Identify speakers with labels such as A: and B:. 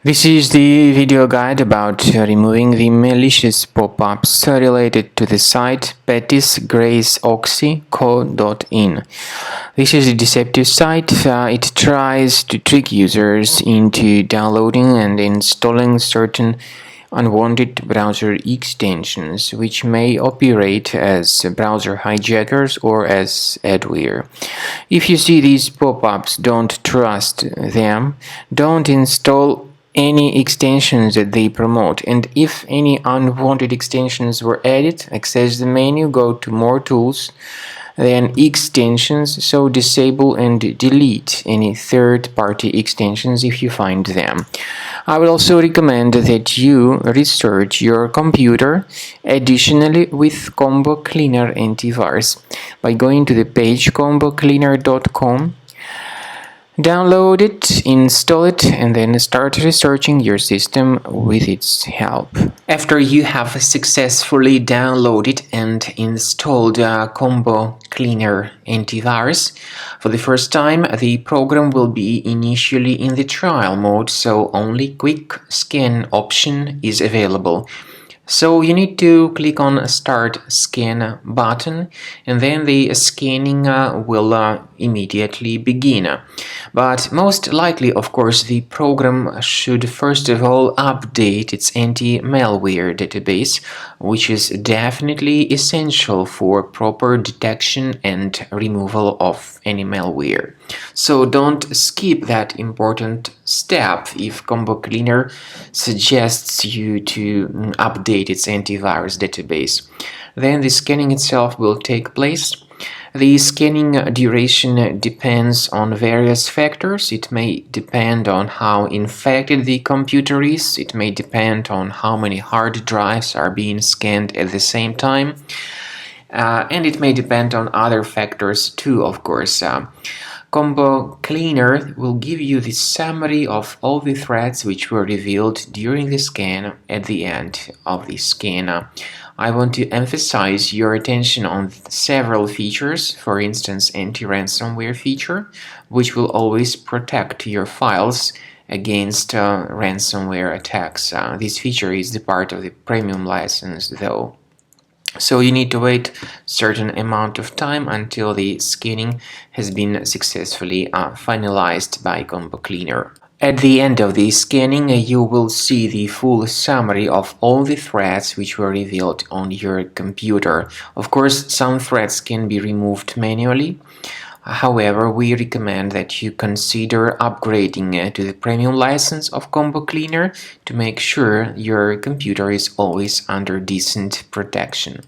A: This is the video guide about removing the malicious pop-ups related to the site petisgraceoxy.co.in. This is a deceptive site. It tries to trick users into downloading and installing certain unwanted browser extensions, which may operate as browser hijackers or as adware. If you see these pop-ups, don't trust them. Don't install any extensions that they promote, and if any unwanted extensions were added, access the menu, go to More Tools, then Extensions, so disable and delete any third-party extensions if you find them. I would also recommend that you research your computer additionally with Combo Cleaner antivirus by going to the page combocleaner.com. Download it, install it, and then start researching your system with its help. After you have successfully downloaded and installed Combo Cleaner antivirus, for the first time the program will be initially in the trial mode, so only quick scan option is available. So you need to click on Start Scan button, and then the scanning will immediately begin. But most likely, of course, the program should first of all update its anti-malware database, which is definitely essential for proper detection and removal of any malware. So don't skip that important step if Combo Cleaner suggests you to update its antivirus database. Then the scanning itself will take place. The scanning duration depends on various factors. It may depend on how infected the computer is. It may depend on how many hard drives are being scanned at the same time. And it may depend on other factors too, of course. Combo Cleaner will give you the summary of all the threats which were revealed during the scan at the end of the scan. I want to emphasize your attention on several features, for instance, anti-ransomware feature, which will always protect your files against ransomware attacks. This feature is the part of the premium license, though. So you need to wait a certain amount of time until the scanning has been successfully finalized by Combo Cleaner. At the end of the scanning, you will see the full summary of all the threats which were revealed on your computer. Of course, some threats can be removed manually. However, we recommend that you consider upgrading to the premium license of Combo Cleaner to make sure your computer is always under decent protection.